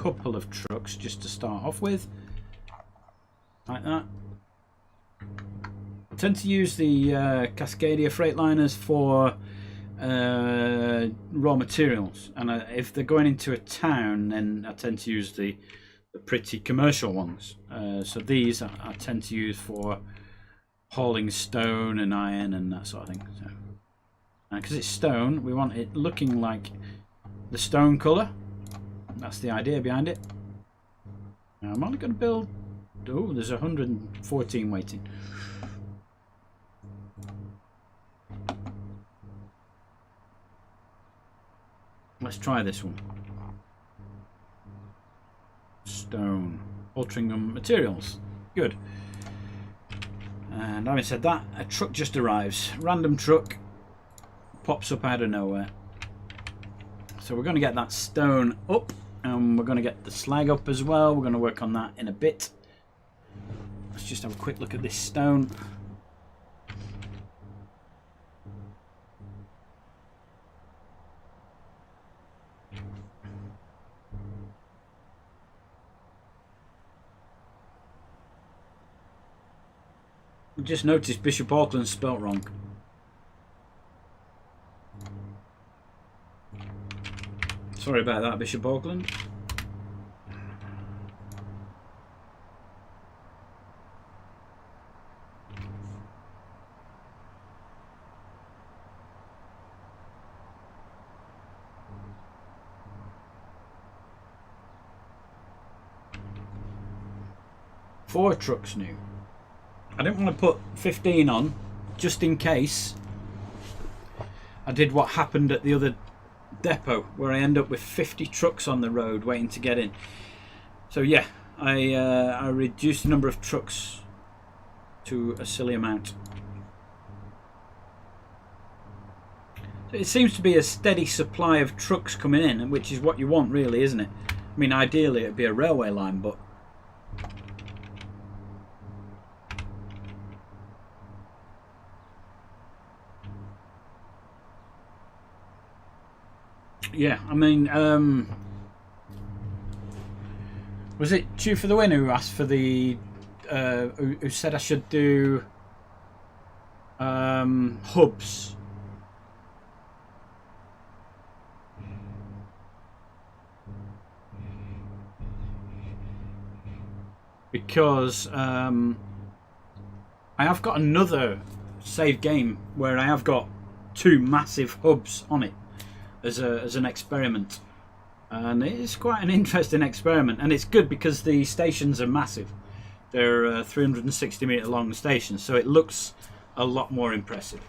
couple of trucks just to start off with, like that. I tend to use the Cascadia Freightliners for raw materials, and if they're going into a town, then I tend to use the pretty commercial ones. So these I tend to use for hauling stone and iron and that sort of thing. So, because it's stone, we want it looking like the stone colour. That's the idea behind it. Now, I'm only going to build... Oh, there's 114 waiting. Let's try this one. Stone. Altrincham materials. Good. And having said that, a truck just arrives. Random truck pops up out of nowhere. So we're going to get that stone up, and we're going to get the slag up as well. We're going to work on that in a bit. Let's just have a quick look at this stone. I just noticed Bishop Auckland's spelt wrong. Sorry about that, Bishop Auckland. Four trucks new. I didn't want to put 15 on, just in case I did what happened at the other depot, where I end up with 50 trucks on the road waiting to get in. So yeah, I reduced the number of trucks to a silly amount. So it seems to be a steady supply of trucks coming in, which is what you want, really, isn't it? I mean, ideally it'd be a railway line, but yeah, I mean, was it Chew for the Win who asked for the, who said I should do hubs? Because I have got another save game where I have got two massive hubs on it. As an experiment, and it's quite an interesting experiment, and it's good because the stations are massive. They're 360 metre long stations, so it looks a lot more impressive.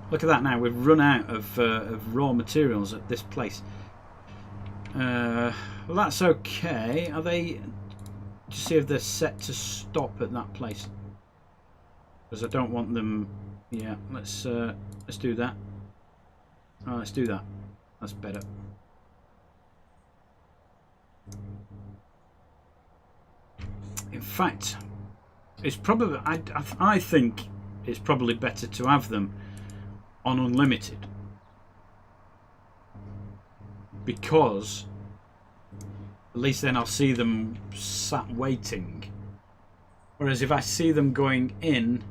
Look at that now, we've run out of raw materials at this place. Well, that's okay. Are they, to see if they're set to stop at that place, because I don't want them. Yeah, let's do that. Oh, let's do that. That's better. In fact, it's probably I think it's probably better to have them on unlimited, because at least then I'll see them sat waiting. Whereas if I see them going in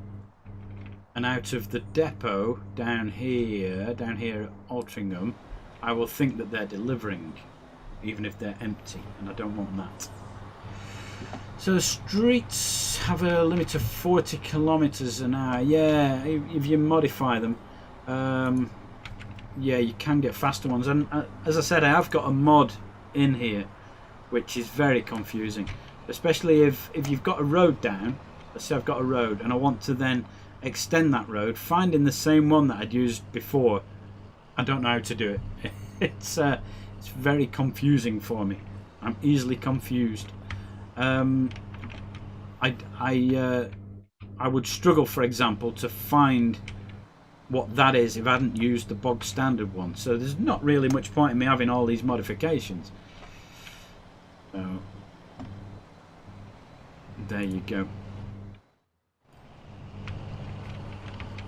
and out of the depot down here at Altrincham, I will think that they're delivering, even if they're empty, and I don't want that. So the streets have a limit of 40 kilometers an hour. Yeah, if you modify them, yeah, you can get faster ones. And as I said, I have got a mod in here, which is very confusing, especially if you've got a road down. Let's say I've got a road and I want to then extend that road, finding the same one that I'd used before. I don't know how to do it. It's very confusing for me. I'm easily confused. I would struggle, for example, to find what that is if I hadn't used the bog standard one. So there's not really much point in me having all these modifications. So there you go.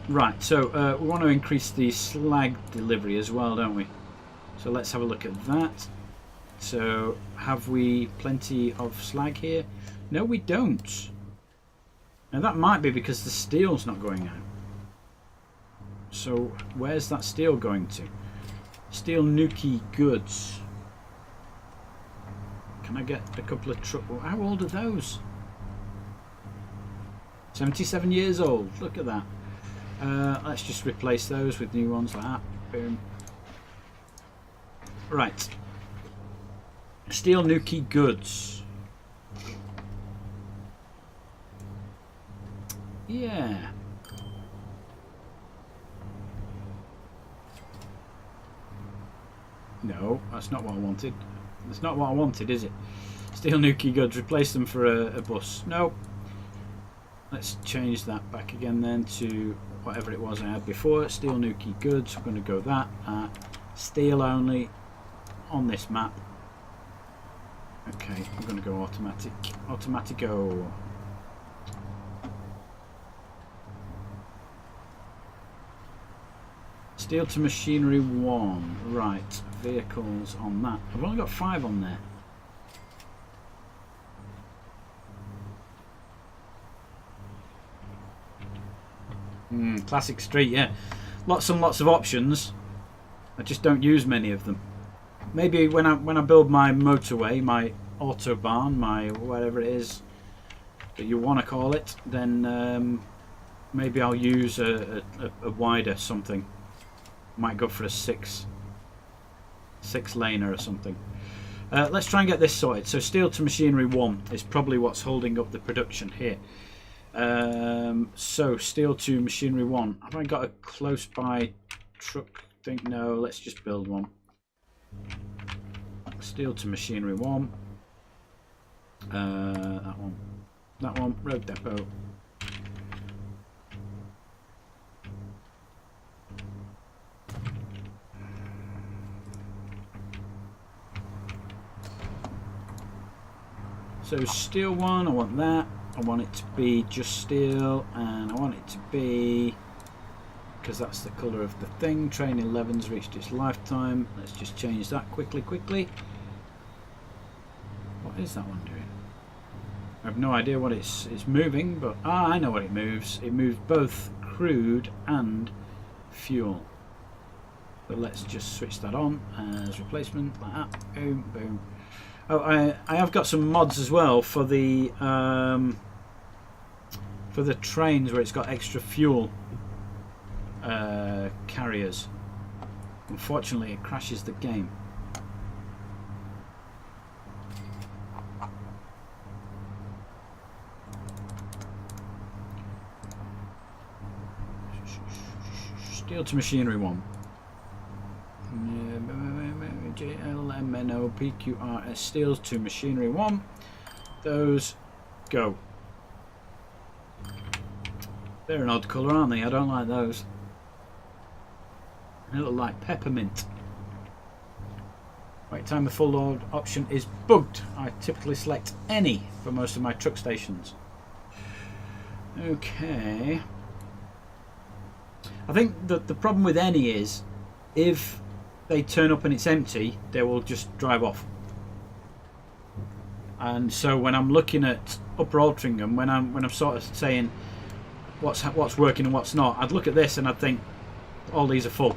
Right, so we want to increase the slag delivery as well, don't we? So let's have a look at that. So have we plenty of slag here? No, we don't. Now that might be because the steel's not going out. So where's that steel going to? Steel Nuki goods. Can I get a couple of truck? How old are those? 77 years old. Look at that. Let's just replace those with new ones like that. Boom. Right. Steel Nuki goods. Yeah. No, that's not what I wanted. That's not what I wanted, is it? Steel Nuki goods. Replace them for a bus. No. Let's change that back again then to whatever it was I had before. Steel Nuki goods. I'm going to go that at steel only on this map. Okay, I'm going to go automatic. Automatico. Steel to machinery 1. Right, vehicles on that. I've only got 5 on there. Classic street, yeah. Lots and lots of options. I just don't use many of them. Maybe when I build my motorway, my autobahn, my whatever it is that you want to call it, then maybe I'll use a wider something. Might go for a six laner or something. Let's try and get this sorted. So steel to machinery 1 is probably what's holding up the production here. So steel to machinery 1. Have I got a close by truck thing? No, let's just build one. Steel to machinery 1. That one, road depot. So steel 1, I want that. I want it to be just steel, and I want it to be, because that's the colour of the thing. Train 11's reached its lifetime. Let's just change that quickly. What is that one doing? I have no idea what it's moving, but I know what it moves. It moves both crude and fuel. So let's just switch that on as replacement, like that. Boom, boom. Oh, I have got some mods as well for the trains where it's got extra fuel carriers. Unfortunately, it crashes the game. Steel to machinery 1. JLMNOPQRS steels to machinery 1. Those go. They're an odd colour, aren't they? I don't like those. They look like peppermint. Wait time of full load option is bugged. I typically select any for most of my truck stations. Okay. I think that the problem with any is if they turn up and it's empty, they will just drive off. And so when I'm looking at Upper Altrincham, when I'm sort of saying what's working and what's not, I'd look at this and I'd think all these are full,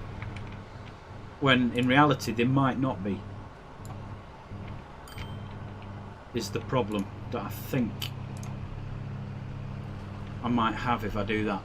when in reality they might not be. Is the problem that I think I might have if I do that.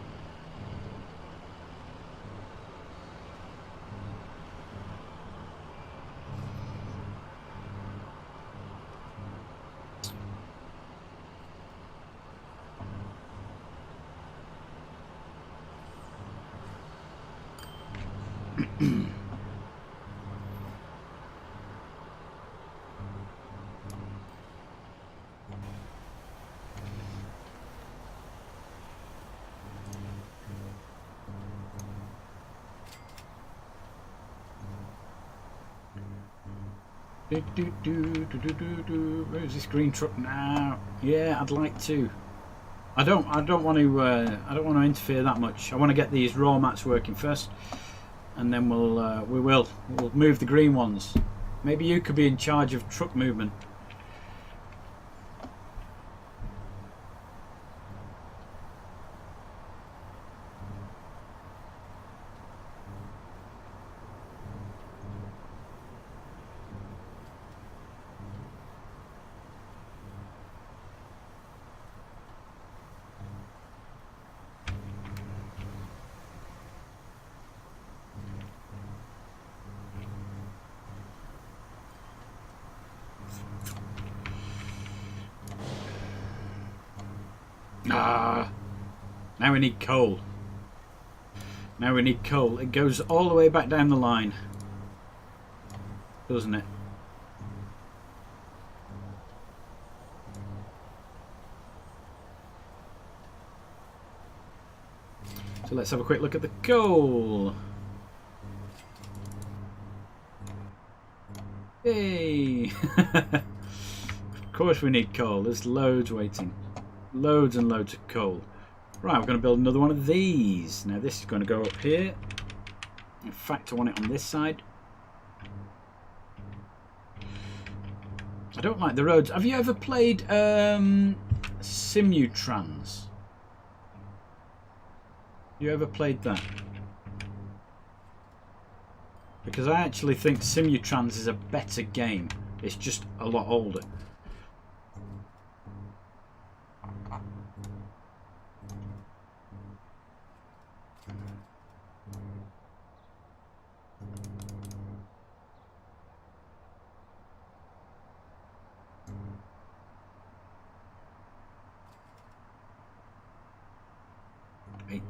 Where's this green truck now? Yeah, I'd like to. I don't want to interfere that much. I want to get these raw mats working first. and then we'll move the green ones. Maybe you could be in charge of truck movement. Now we need coal. Now we need coal. It goes all the way back down the line, doesn't it? So let's have a quick look at the coal. Yay! Of course we need coal. There's loads waiting. Loads and loads of coal. Right, we're going to build another one of these. Now this is going to go up here. In fact, I want it on this side. I don't like the roads. Have you ever played Simutrans? You ever played that? Because I actually think Simutrans is a better game. It's just a lot older.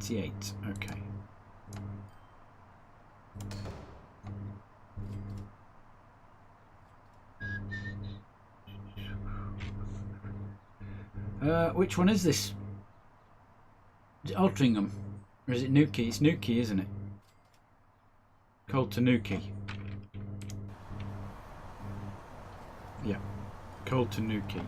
Okay. Which one is this? Is it Altrincham? Or is it Newquay? It's Newquay, isn't it? Coal to Newquay. Yeah. Coal to Newquay.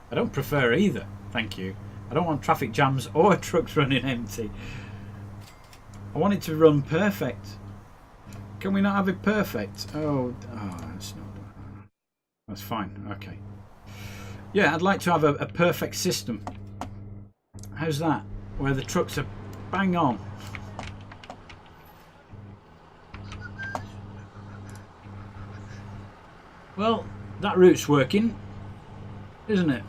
I don't prefer either, thank you. I don't want traffic jams or trucks running empty. I want it to run perfect. Can we not have it perfect? Oh, that's not. That's fine. Okay. Yeah, I'd like to have a perfect system. How's that? Where the trucks are bang on. Well, that route's working, isn't it?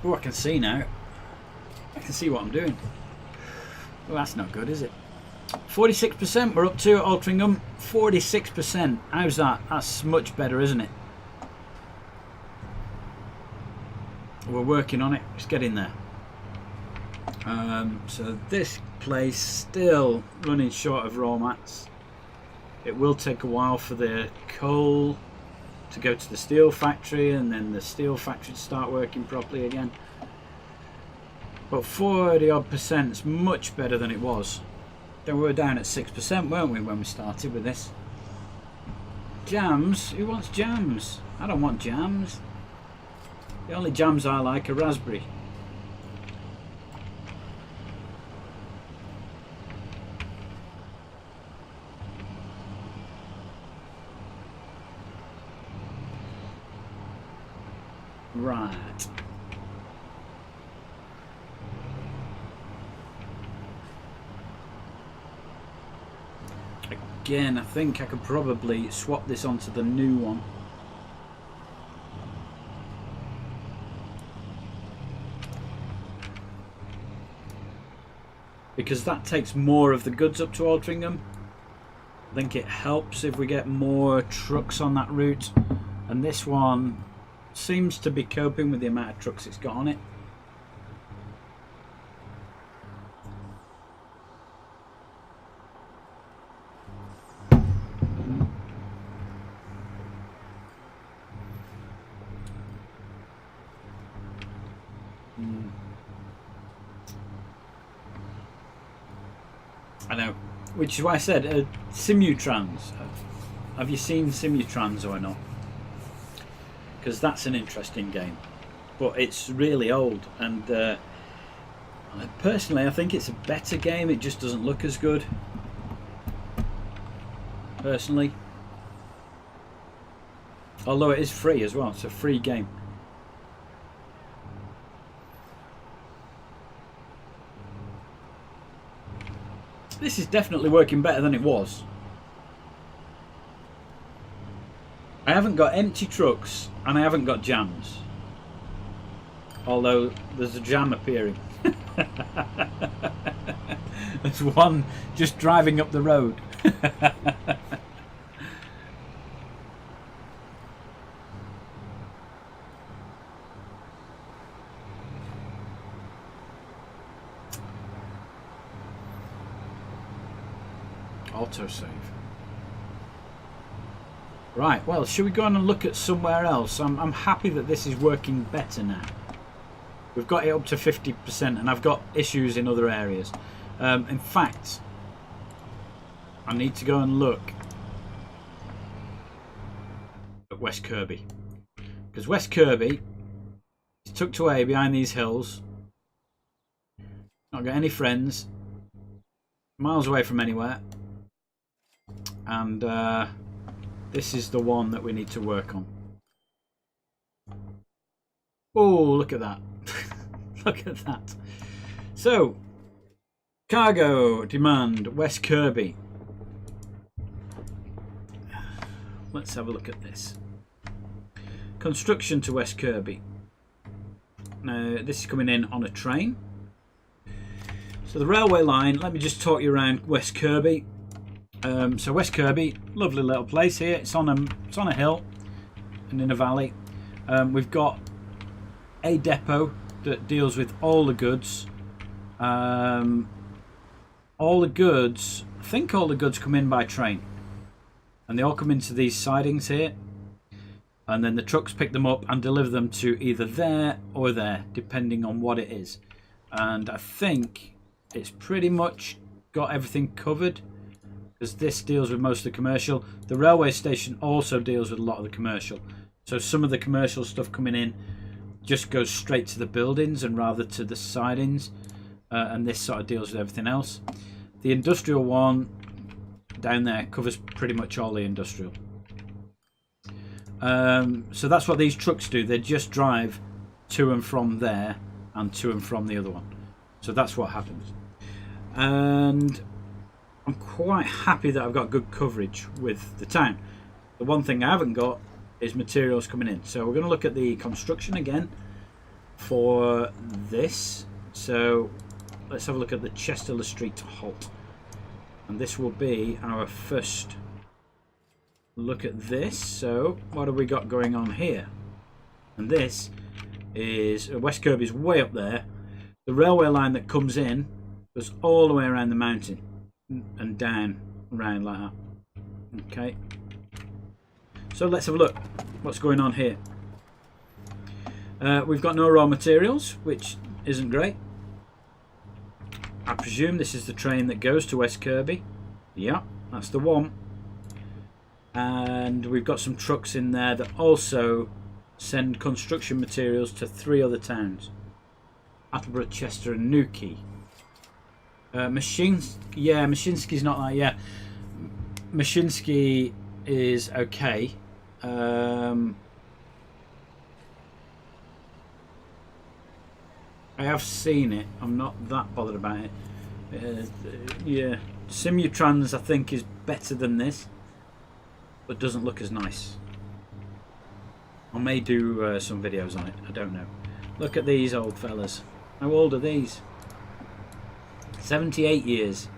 Oh, I can see now. I can see what I'm doing. Well, that's not good, is it? 46% we're up to at Altrincham. 46%. How's that? That's much better, isn't it? We're working on it. It's getting there. So this place still running short of raw mats. It will take a while for the coal to go to the steel factory, and then the steel factory to start working properly again. But 40 odd % is much better than it was. Then we were down at 6%, weren't we, when we started with this? Jams? Who wants jams? I don't want jams. The only jams I like are raspberry. Right. Again, I think I could probably swap this onto the new one. Because that takes more of the goods up to Altrincham. I think it helps if we get more trucks on that route. And this one seems to be coping with the amount of trucks it's got on it. I know. Which is why I said Simutrans. Have you seen Simutrans or not? Because that's an interesting game. But it's really old. And personally, I think it's a better game. It just doesn't look as good. Personally. Although it is free as well. It's a free game. This is definitely working better than it was. I haven't got empty trucks and I haven't got jams. Although there's a jam appearing. There's one just driving up the road. Autosave. Right, well, should we go on and look at somewhere else? I'm happy that this is working better now. We've got it up to 50% and I've got issues in other areas. In fact, I need to go and look at West Kirby. Because West Kirby is tucked away behind these hills. Not got any friends. Miles away from anywhere. And this is the one that we need to work on. Oh, look at that. Look at that. So, cargo demand, West Kirby. Let's have a look at this. Construction to West Kirby. Now, this is coming in on a train. So the railway line, let me just talk you around West Kirby. So West Kirby, lovely little place here. It's on a hill and in a valley. We've got a depot that deals with all the goods. I think all the goods come in by train, and they all come into these sidings here, and then the trucks pick them up and deliver them to either there or there, depending on what it is. And I think it's pretty much got everything covered, because this deals with most of the commercial. The railway station also deals with a lot of the commercial. So some of the commercial stuff coming in just goes straight to the buildings and rather to the sidings. And this sort of deals with everything else. The industrial one down there covers pretty much all the industrial. So that's what these trucks do. They just drive to and from there and to and from the other one. So that's what happens. And I'm quite happy that I've got good coverage with the town. The one thing I haven't got is materials coming in. So we're going to look at the construction again for this. So let's have a look at the Chester Street halt. And this will be our first look at this. So what have we got going on here? And this is West Kirby's way up there. The railway line that comes in goes all the way around the mountain and down around like that. Okay, so let's have a look what's going on here. We've got no raw materials, which isn't great. I presume this is the train that goes to West Kirby. Yeah, that's the one. And we've got some trucks in there that also send construction materials to 3 other towns: Attleborough, Chester and Newquay. Mashinsky's not that. Yeah, Mashinsky is okay. I have seen it. I'm not that bothered about it. Yeah, Simutrans I think is better than this, but doesn't look as nice. I may do some videos on it. I don't know. Look at these old fellas. How old are these? 78 years.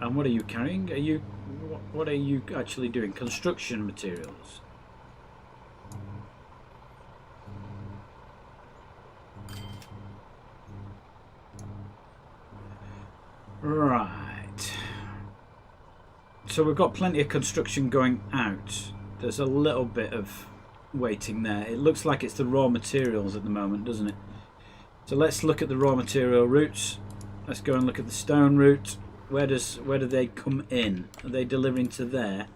And what are you carrying? What are you actually doing? Construction materials. So we've got plenty of construction going out. There's a little bit of waiting there. It looks like it's the raw materials at the moment, doesn't it? So let's look at the raw material routes. Let's go and look at the stone route. Where do they come in? Are they delivering to there?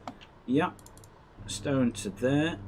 Yep. Stone to there.